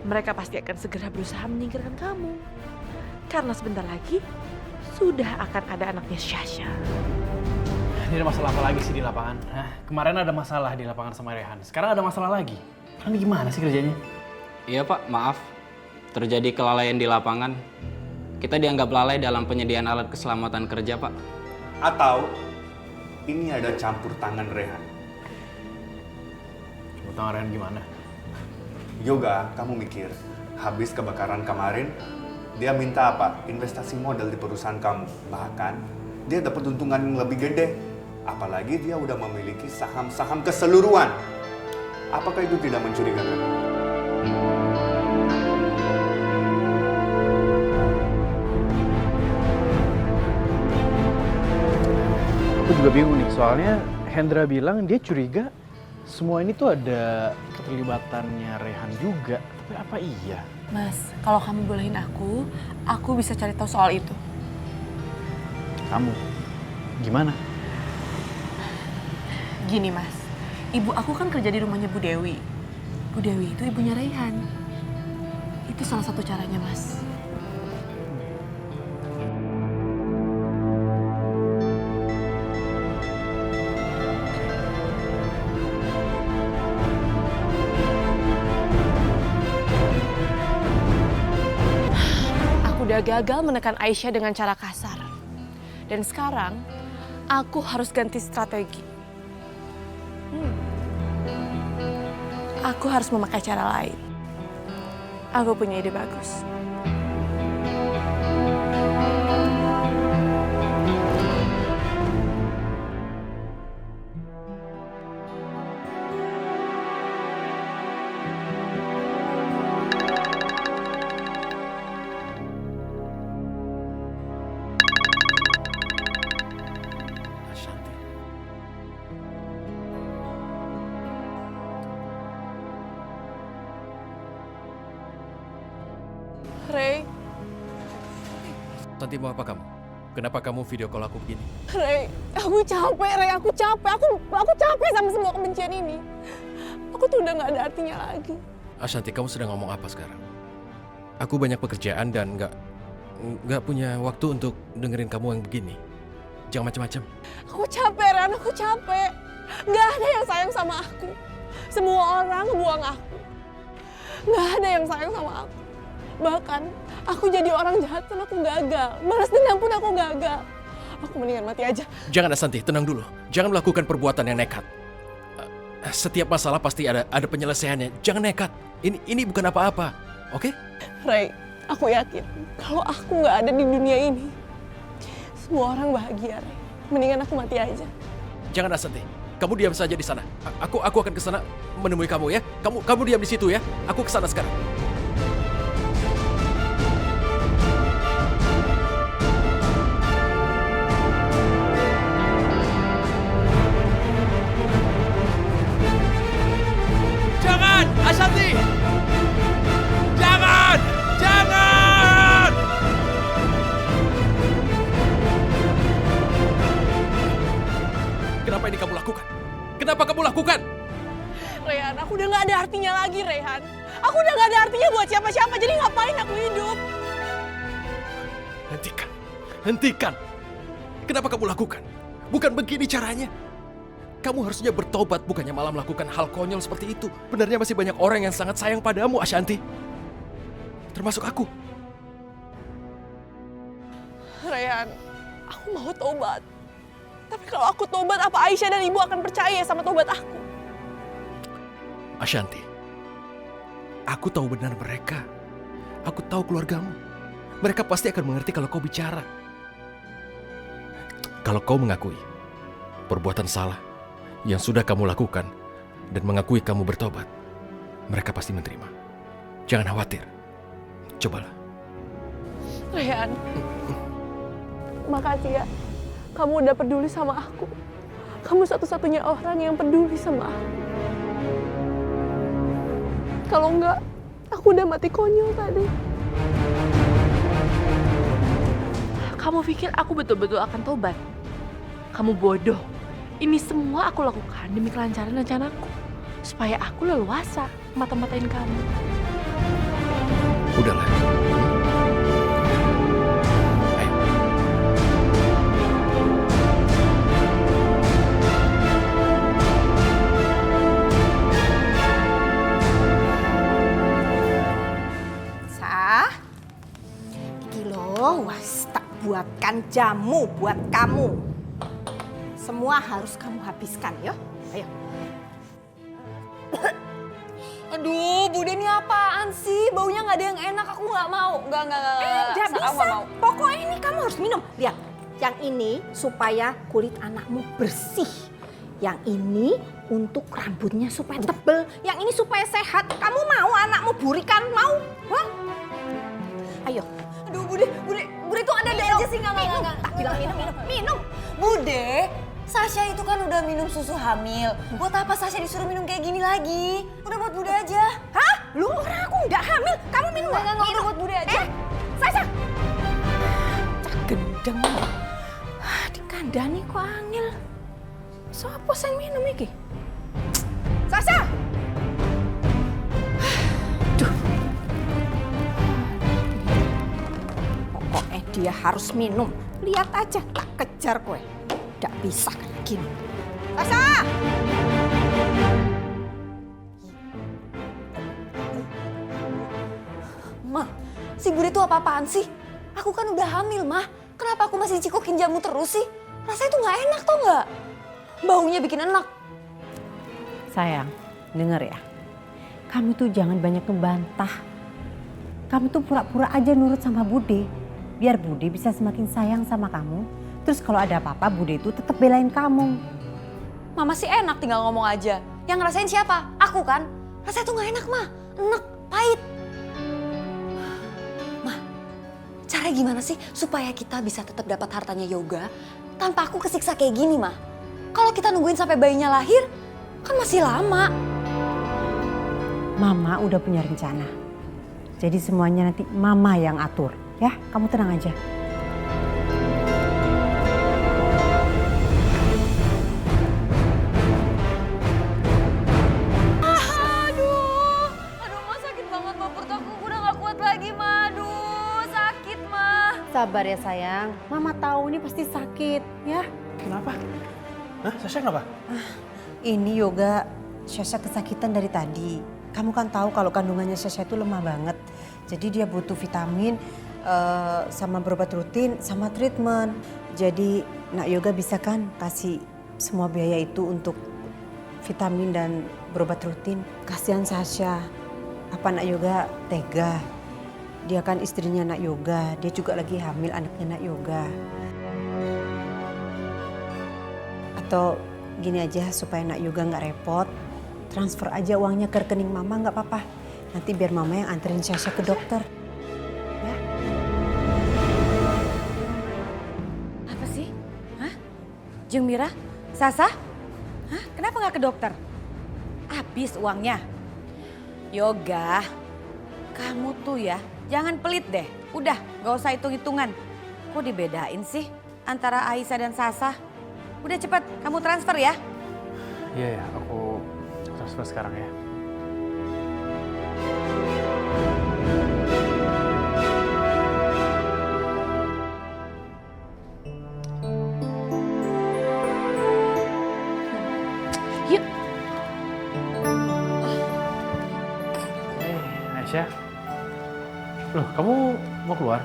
Mereka pasti akan segera berusaha menyingkirkan kamu. Karena sebentar lagi sudah akan ada anaknya Syasha. Ini ada masalah apa lagi sih di lapangan? Hah? Kemarin ada masalah di lapangan sama Rehan. Sekarang ada masalah lagi. Ini gimana sih kerjanya? Iya Pak, maaf. Terjadi kelalaian di lapangan. Kita dianggap lalai dalam penyediaan alat keselamatan kerja Pak. Atau ini ada campur tangan Rehan. Campur tangan Rehan gimana? Yoga, kamu mikir, habis kebakaran kemarin, dia minta apa? Investasi modal di perusahaan kamu. Bahkan, dia dapat untungan yang lebih gede. Apalagi dia udah memiliki saham-saham keseluruhan. Apakah itu tidak mencurigakan? Aku juga bingung nih, soalnya Hendra bilang dia curiga semua ini tuh ada keterlibatannya Rehan juga. Tapi apa iya? Mas, kalau kamu bolehin aku bisa cari tahu soal itu. Kamu? Gimana? Gini Mas, ibu aku kan kerja di rumahnya Bu Dewi. Bu Dewi itu ibunya Rehan. Itu salah satu caranya Mas. Udah gagal menekan Aisyah dengan cara kasar. Dan sekarang, aku harus ganti strategi. Aku harus memakai cara lain. Aku punya ide bagus. Ray. Santi, mau apa kamu? Kenapa kamu video call aku begini? Ray, aku capek, Ray. Aku capek. Aku capek sama semua kebencian ini. Aku tuh udah gak ada artinya lagi. Ashanti, kamu sedang ngomong apa sekarang? Aku banyak pekerjaan dan nggak punya waktu untuk dengerin kamu yang begini. Jangan macam-macam. Aku capek, Ran. Aku capek. Gak ada yang sayang sama aku. Semua orang buang aku. Gak ada yang sayang sama aku. Bahkan aku jadi orang jahat pun aku gagal. Balas dendam pun aku gagal. Aku mendingan mati aja. Jangan Asanti, tenang dulu. Jangan melakukan perbuatan yang nekat. Setiap masalah pasti ada penyelesaiannya. Jangan nekat. Ini bukan apa-apa, oke? Ray, aku yakin kalau aku nggak ada di dunia ini, semua orang bahagia, Ray. Mendingan aku mati aja. Jangan Asanti, kamu diam saja di sana. Aku akan ke sana menemui kamu ya. Kamu diam di situ ya. Aku ke sana sekarang. Jangan, Asanti! Jangan! Jangan! Kenapa ini kamu lakukan? Kenapa kamu lakukan? Rehan, aku udah nggak ada artinya lagi, Rehan. Aku udah nggak ada artinya buat siapa-siapa, jadi ngapain aku hidup? Hentikan. Hentikan. Kenapa kamu lakukan? Bukan begini caranya. Kamu harusnya bertobat, bukannya malah melakukan hal konyol seperti itu. Benarnya masih banyak orang yang sangat sayang padamu, Ashanti. Termasuk aku. Rehan, aku mau tobat. Tapi kalau aku tobat, apa Aisyah dan ibu akan percaya sama tobat aku? Ashanti, aku tahu benar mereka. Aku tahu keluargamu. Mereka pasti akan mengerti kalau kau bicara. Kalau kau mengakui perbuatan salah yang sudah kamu lakukan dan mengakui kamu bertobat, mereka pasti menerima. Jangan khawatir. Cobalah. Rehan, makasih ya. Kamu udah peduli sama aku. Kamu satu-satunya orang yang peduli sama aku. Kalau enggak, aku udah mati konyol tadi. Kamu pikir aku betul-betul akan tobat? Kamu bodoh. Ini semua aku lakukan demi kelancaran rencanaku. Supaya aku leluasa mata-matain kamu. Udahlah. buatkan jamu buat kamu. Semua harus kamu habiskan, ya. Ayo. Aduh, Bude ini apaan sih? Baunya nggak ada yang enak, aku nggak mau. Nggak. Nggak bisa. Mau. Pokoknya ini kamu harus minum. Lihat, yang ini supaya kulit anakmu bersih. Yang ini untuk rambutnya supaya tebel. Yang ini supaya sehat. Kamu mau anakmu burikan? Mau? Hah? Ayo. Aduh, Bude tuh ada aja sih. Nggak. Tak bilang minum. Bude, Sasha itu kan udah minum susu hamil. Buat apa Sasha disuruh minum kayak gini lagi? Udah buat Bude aja. Hah? Lu orang aku nggak hamil. Kamu minum nggak? Nggak, udah buat Bude aja. Sasha. Cak gendeng. Dikandani kok angel. Sopo sing minum iki? Sasha. Duh. Pokoknya dia harus minum. Lihat aja, tak kejar kowe. Nggak bisa kayak gini. Sasha! Ma, si Bude tuh apa-apaan sih? Aku kan udah hamil, Ma. Kenapa aku masih cikokin jamu terus sih? Rasanya tuh nggak enak tau nggak? Baunya bikin enak. Sayang, denger ya. Kamu tuh jangan banyak ngebantah. Kamu tuh pura-pura aja nurut sama Bude. Biar Bude bisa semakin sayang sama kamu. Terus kalau ada apa-apa, Bude itu tetap belain kamu. Mama sih enak tinggal ngomong aja. Yang ngerasain siapa? Aku kan. Rasanya tuh nggak enak, Ma. Enak, pahit. Ma, cara gimana sih supaya kita bisa tetap dapat hartanya Yoga tanpa aku kesiksa kayak gini, Ma? Kalau kita nungguin sampai bayinya lahir, kan masih lama. Mama udah punya rencana. Jadi semuanya nanti Mama yang atur. Ya, kamu tenang aja. Aduh, Ma sakit banget, Ma. Perut aku udah gak kuat lagi, Ma. Aduh, sakit, Ma. Sabar ya sayang. Mama tahu ini pasti sakit, ya. Kenapa? Hah? Sasha kenapa? Ini Yoga, Sasha kesakitan dari tadi. Kamu kan tahu kalau kandungannya Sasha itu lemah banget. Jadi dia butuh vitamin sama berobat rutin sama treatment. Jadi Nak Yoga bisa kan kasih semua biaya itu untuk vitamin dan berobat rutin. Kasihan Sasha. Apa Nak Yoga tega? Dia kan istrinya Nak Yoga. Dia juga lagi hamil anaknya Nak Yoga. Atau gini aja supaya Nak Yoga nggak repot. Transfer aja uangnya ke rekening Mama nggak apa-apa. Nanti biar Mama yang anterin Sasha ke dokter. Ya. Apa sih? Hah? Jeng Mira? Sasa? Hah? Kenapa nggak ke dokter? Habis uangnya. Yoga, kamu tuh ya jangan pelit deh. Udah gak usah hitung-hitungan. Kok dibedain sih antara Aisyah dan Sasa? Udah cepet kamu transfer ya. Iya ya, aku transfer sekarang ya. Yuk. Aisyah, loh kamu mau keluar?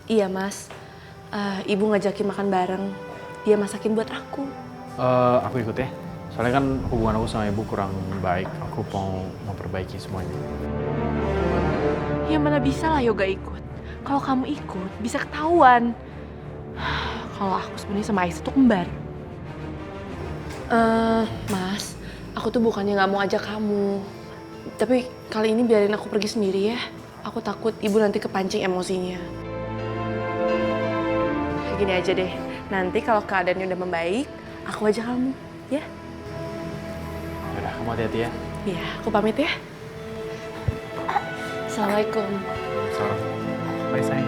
Iya mas, ibu ngajakin makan bareng. Dia masakin buat aku. Aku ikut ya. Soalnya kan hubungan aku sama ibu kurang baik. Aku mau memperbaiki semuanya. Ya mana bisa lah Yoga ikut. Kalau kamu ikut bisa ketahuan. Kalau aku sebenarnya sama Aisyah tuh kembar. Mas, aku tuh bukannya nggak mau ajak kamu. Tapi kali ini biarin aku pergi sendiri ya. Aku takut ibu nanti kepancing emosinya. Gini aja deh, nanti kalau keadaannya udah membaik, aku ajak kamu, ya? Yaudah, kamu hati-hati ya. Iya, aku pamit ya. Assalamualaikum. Salam. Bye sayang.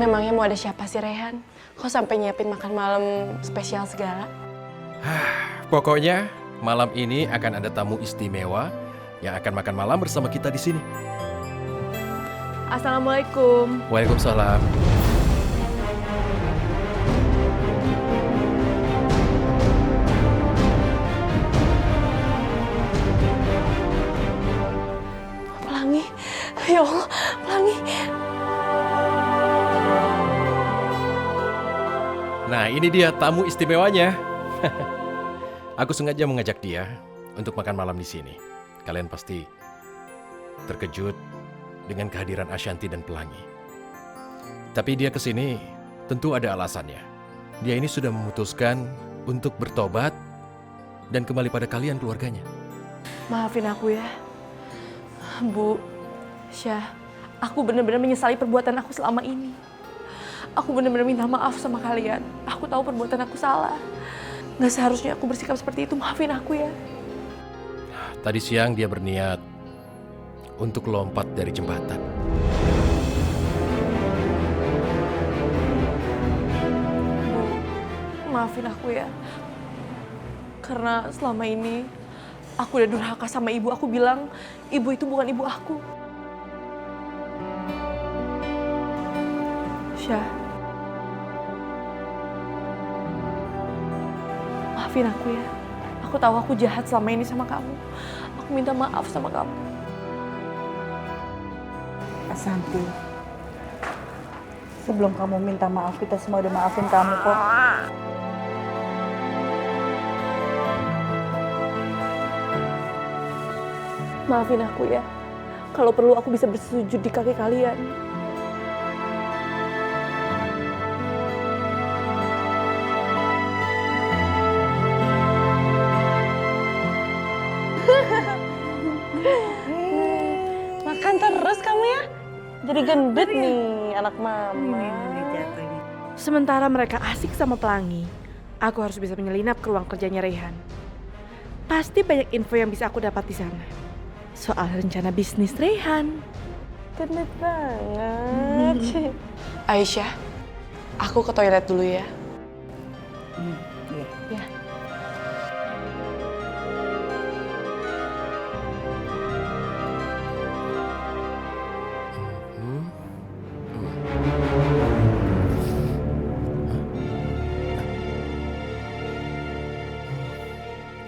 Memangnya mau ada siapa sih Rehan? Kok sampai nyiapin makan malam spesial segala? Pokoknya malam ini akan ada tamu istimewa yang akan makan malam bersama kita di sini. Assalamualaikum. Waalaikumsalam. Pelangi, ya Allah, Pelangi. Nah, ini dia tamu istimewanya. Aku sengaja mengajak dia untuk makan malam di sini. Kalian pasti terkejut dengan kehadiran Ashanti dan Pelangi. Tapi dia kesini tentu ada alasannya. Dia ini sudah memutuskan untuk bertobat dan kembali pada kalian keluarganya. Maafin aku ya. Bu, Syah, aku benar-benar menyesali perbuatan aku selama ini. Aku benar-benar minta maaf sama kalian. Aku tahu perbuatan aku salah. Nggak seharusnya aku bersikap seperti itu. Maafin aku ya. Tadi siang dia berniat untuk lompat dari jembatan. Maafin aku ya. Karena selama ini aku udah durhaka sama ibu. Aku bilang ibu itu bukan ibu aku. Syah, maafin aku ya. Aku tahu aku jahat selama ini sama kamu. Aku minta maaf sama kamu. Ashanti, sebelum kamu minta maaf, kita semua udah maafin kamu kok. Maafin aku ya. Kalau perlu aku bisa bersujud di kaki kalian. Makan terus kamu ya. Jadi gendut nih anak mama. Sementara mereka asik sama Pelangi, aku harus bisa menyelinap ke ruang kerjanya Rehan. Pasti banyak info yang bisa aku dapat di sana. Soal rencana bisnis Rehan. Gendut banget. Aisyah, aku ke toilet dulu ya. Ya.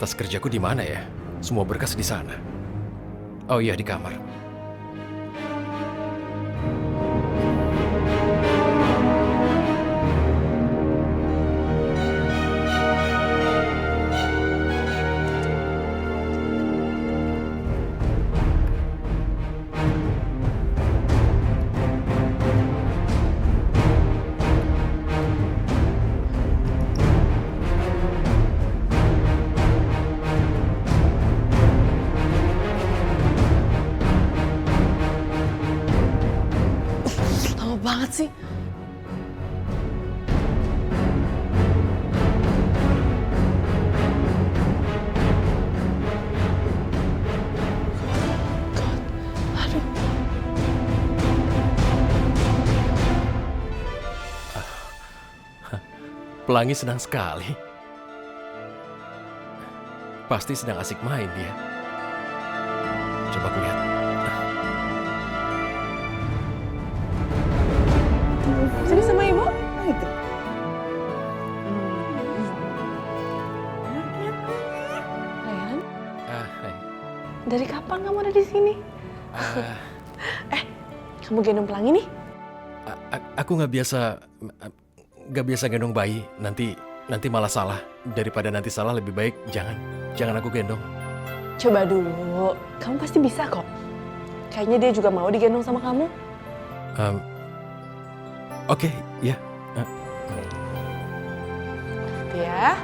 Tas kerjaku di mana ya? Semua berkas di sana. Oh iya, di kamar. Lama banget sih. Aduh. Pelangi senang sekali. Pasti sedang asik main dia. Coba aku lihat. Sini sama ibu. Itu. Rayhan, Hai. dari kapan kamu ada di sini? Kamu gendong Pelangi nih? Aku nggak biasa gendong bayi. Nanti malah salah. Daripada nanti salah, lebih baik jangan aku gendong. Coba dulu, kamu pasti bisa kok. Kayaknya dia juga mau digendong sama kamu. Oke, ya. Ya.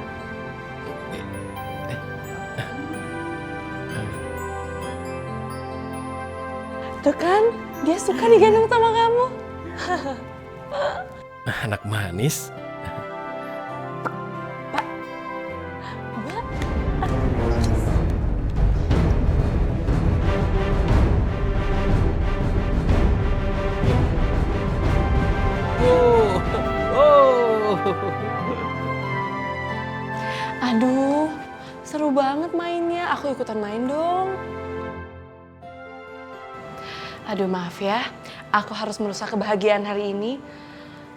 Tuh kan, dia suka digendong sama kamu. Anak manis. Aduh, seru banget mainnya. Aku ikutan main dong. Aduh, maaf ya. Aku harus merusak kebahagiaan hari ini.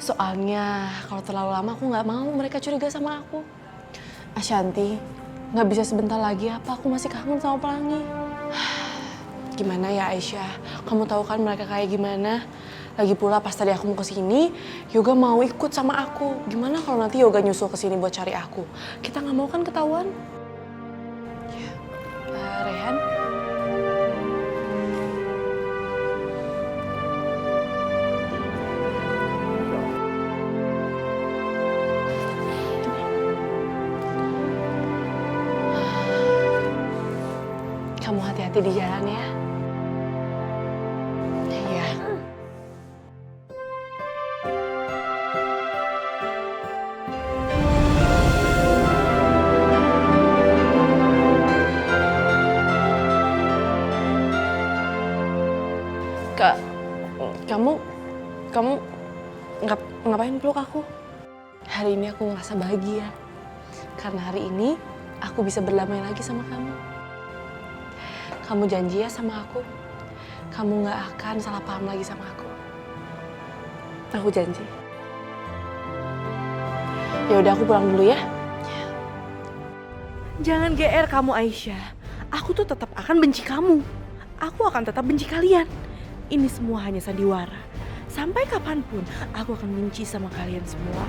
Soalnya kalau terlalu lama aku nggak mau mereka curiga sama aku. Ashanti, nggak bisa sebentar lagi apa? Aku masih kangen sama Pelangi. Gimana ya Aisyah? Kamu tahu kan mereka kayak gimana? Lagi pula pas tadi aku mau kesini, Yoga mau ikut sama aku. Gimana kalau nanti Yoga nyusul kesini buat cari aku? Kita nggak mau kan ketahuan? Ya, Rayhan. Kamu hati-hati di jalan ya. Iya. Kak, kamu ngapain peluk aku? Hari ini aku ngerasa bahagia. Karena hari ini aku bisa berdamai lagi sama kamu. Kamu janji ya sama aku, kamu nggak akan salah paham lagi sama aku. Aku janji. Ya udah, aku pulang dulu ya. Jangan GR kamu Aisyah. Aku tuh tetap akan benci kamu. Aku akan tetap benci kalian. Ini semua hanya sandiwara. Sampai kapanpun aku akan benci sama kalian semua.